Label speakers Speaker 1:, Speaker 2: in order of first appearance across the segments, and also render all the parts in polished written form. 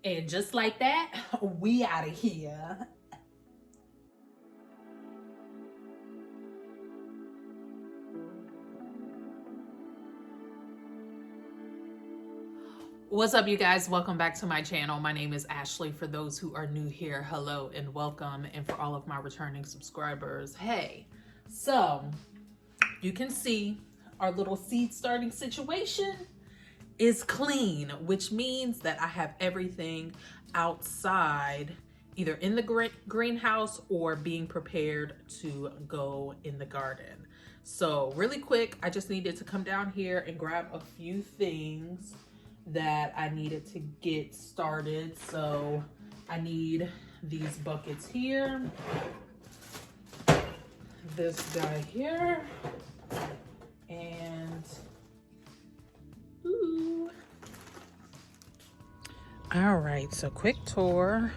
Speaker 1: And just like that, we out of here. What's up, you guys? Welcome back to my channel. My name is Ashley. For those who are new here, hello and welcome. And for all of my returning subscribers, hey. So you can see our little seed starting situation is clean, which means that I have everything outside, either in the greenhouse or being prepared to go in the garden. So really quick, I just needed to come down here and grab a few things that I needed to get started. So I need these buckets here, this guy here, and ooh. All right, so quick tour.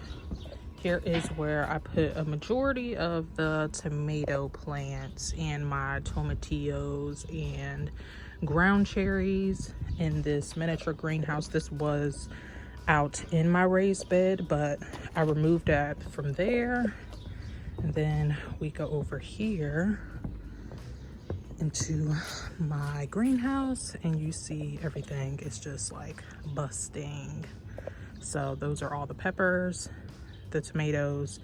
Speaker 1: Here is where I put a majority of the tomato plants and my tomatillos and ground cherries in this miniature greenhouse. This was out in my raised bed, but I removed that from there. And then we go over here into my greenhouse and you see everything is just like busting. So those are all the peppers, the tomatoes,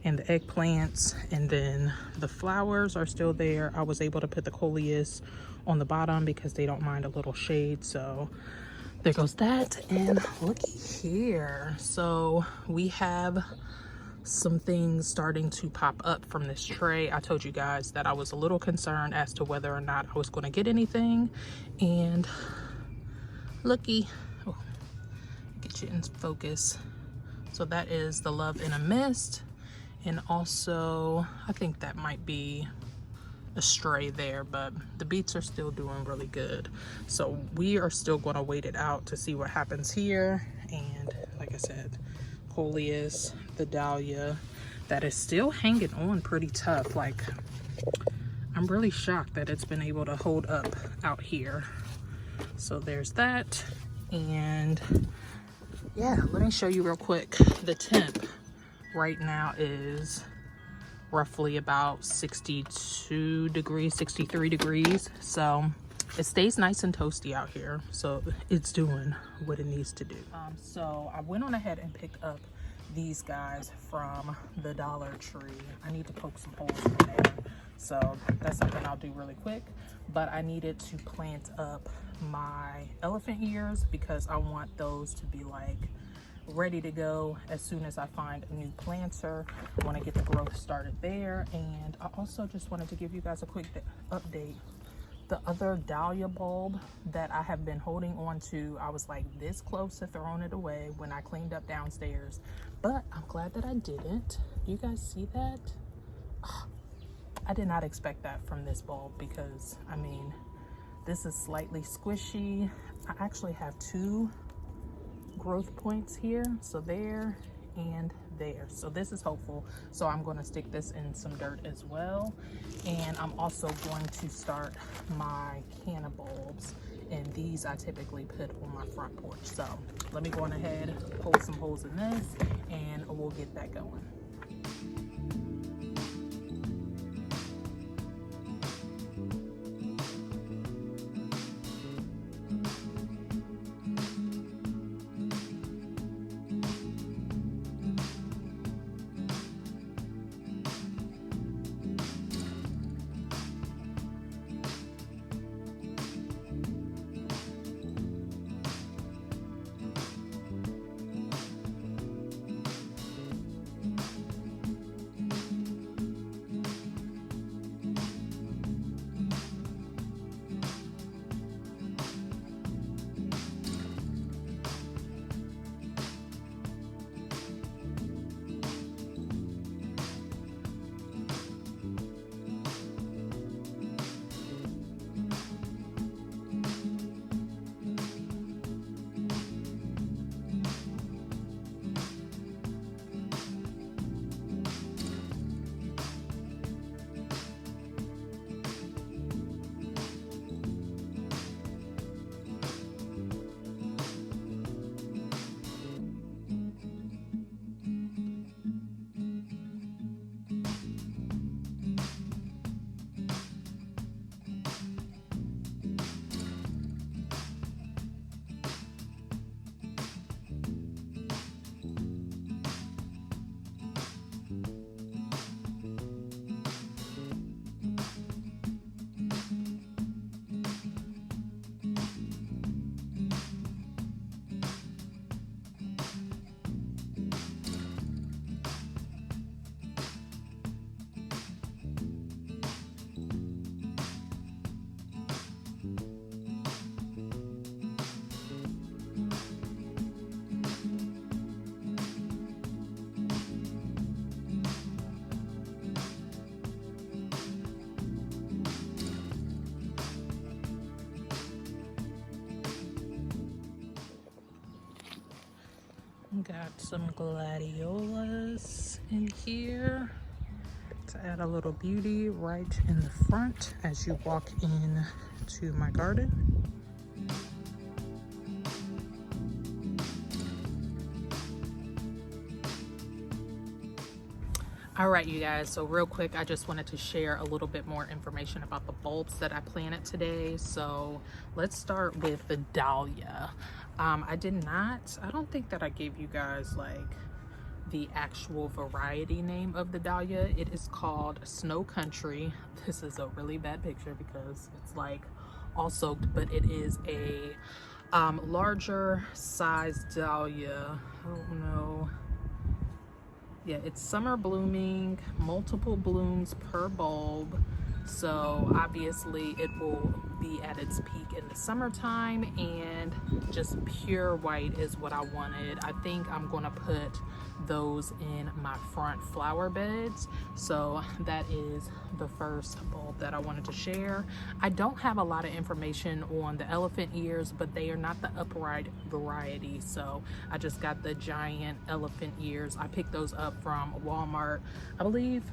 Speaker 1: and the eggplants, and then the flowers are still there. I was able to put the coleus on the bottom because they don't mind a little shade. So there goes that. And looky here. So we have some things starting to pop up from this tray. I told you guys that I was a little concerned as to whether or not I was going to get anything. And looky, oh, get you in focus. So that is the Love in a Mist. And also, I think that might be a stray there, but the beets are still doing really good. So we are still going to wait it out to see what happens here. And like I said, coleus, the dahlia, that is still hanging on pretty tough. Like, I'm really shocked that it's been able to hold up out here. So there's that. And yeah, let me show you real quick. The temp right now is roughly about 62 degrees, 63 degrees. So it stays nice and toasty out here. So it's doing what it needs to do. So I went on ahead and picked up these guys from the Dollar Tree. I need to poke some holes in there. So that's something I'll do really quick. But I needed to plant up my elephant ears because I want those to be like ready to go as soon as I find a new planter. I want to get the growth started there. And I also just wanted to give you guys a quick update. The other dahlia bulb that I have been holding on to, I was like this close to throwing it away when I cleaned up downstairs, but I'm glad that I didn't. You guys see that? I did not expect that from this bulb because, I mean, this is slightly squishy. I actually have two growth points here, so there and there. So this is hopeful. So I'm going to stick this in some dirt as well. And I'm also going to start my canna bulbs. And these I typically put on my front porch. So let me go on ahead, poke some holes in this, and we'll get that going. Got some gladiolas in here to add a little beauty right in the front as you walk in to my garden. All right, you guys, so real quick, I just wanted to share a little bit more information about the bulbs that I planted today. So let's start with the dahlia. I don't think that I gave you guys like the actual variety name of the dahlia. It is called Snow Country. This is a really bad picture because it's like all soaked, but it is a larger size dahlia. I don't know. Yeah, it's summer blooming, multiple blooms per bulb. So obviously it will be at its peak in the summertime, and just pure white is what I wanted. I think I'm gonna put those in my front flower beds. So that is the first bulb that I wanted to share. I don't have a lot of information on the elephant ears, but they are not the upright variety. So I just got the giant elephant ears. I picked those up from Walmart. I believe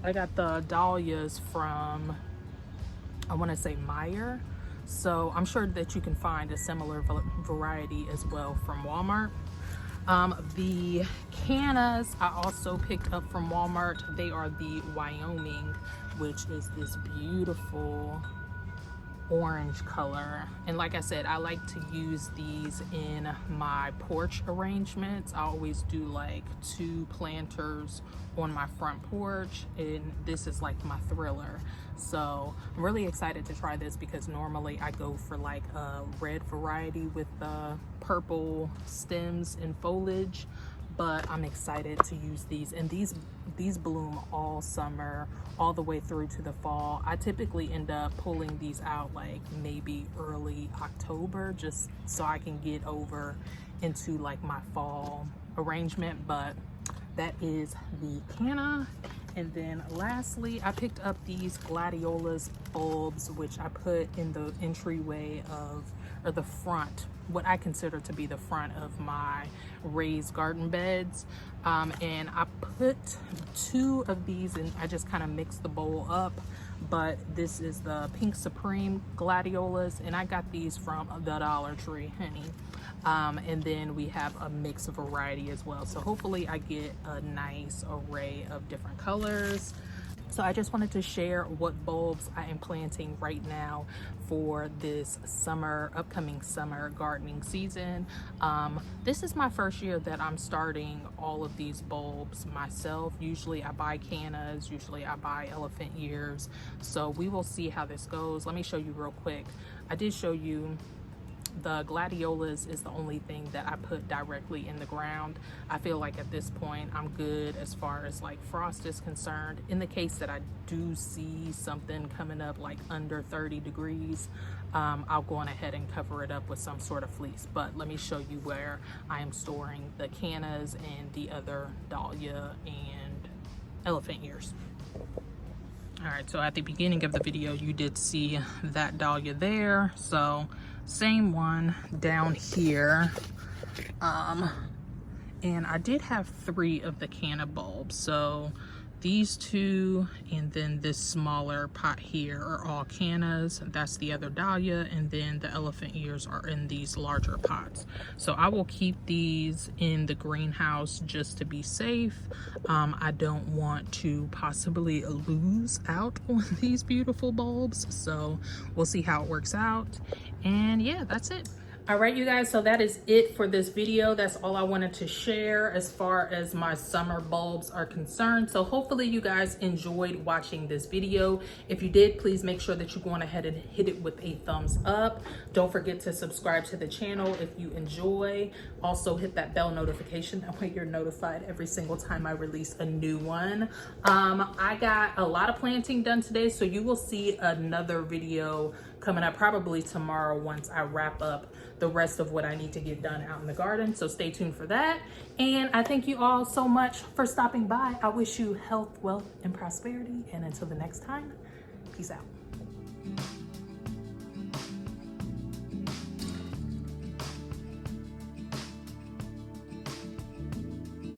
Speaker 1: I got the dahlias from, I want to say Meyer. So I'm sure that you can find a similar variety as well from Walmart. The cannas I also picked up from Walmart. They are the Wyoming, which is this beautiful orange color. And like I said, I like to use these in my porch arrangements. I always do like 2 planters on my front porch, and this is like my thriller. So I'm really excited to try this because normally I go for like a red variety with the purple stems and foliage, but I'm excited to use these. And these bloom all summer, all the way through to the fall. I typically end up pulling these out like maybe early October, just so I can get over into like my fall arrangement. But that is the canna. And then lastly, I picked up these gladiolas bulbs, which I put in the entryway of, or the front, what I consider to be the front of my raised garden beds. And I put 2 of these and I just kind of mixed the bowl up. But this is the Pink Supreme gladiolas, and I got these from the Dollar Tree, honey. And then we have a mixed variety as well. So hopefully I get a nice array of different colors. So I just wanted to share what bulbs I am planting right now for this summer, upcoming summer gardening season. This is my first year that I'm starting all of these bulbs myself. Usually I buy cannas, usually I buy elephant ears. So we will see how this goes. Let me show you real quick. I did show you the gladiolas is the only thing that I put directly in the ground. I feel like at this point I'm good as far as like frost is concerned. In the case that I do see something coming up like under 30 degrees, I'll go on ahead and cover it up with some sort of fleece. But let me show you where I am storing the cannas and the other dahlia and elephant ears. All right, so at the beginning of the video you did see that dahlia there. So same one down here. And I did have 3 of the canna bulbs. So these 2 and then this smaller pot here are all cannas. That's the other dahlia, and then the elephant ears are in these larger pots. So I will keep these in the greenhouse just to be safe. I don't want to possibly lose out on these beautiful bulbs. So we'll see how it works out. And yeah, that's it. All right, you guys, so that is it for this video. That's all I wanted to share as far as my summer bulbs are concerned. So hopefully you guys enjoyed watching this video. If you did, please make sure that you go on ahead and hit it with a thumbs up. Don't forget to subscribe to the channel if you enjoy. Also hit that bell notification. That way you're notified every single time I release a new one. I got a lot of planting done today, so you will see another video coming up probably tomorrow once I wrap up the rest of what I need to get done out in the garden. So stay tuned for that. And I thank you all so much for stopping by. I wish you health, wealth, and prosperity. And until the next time, peace out.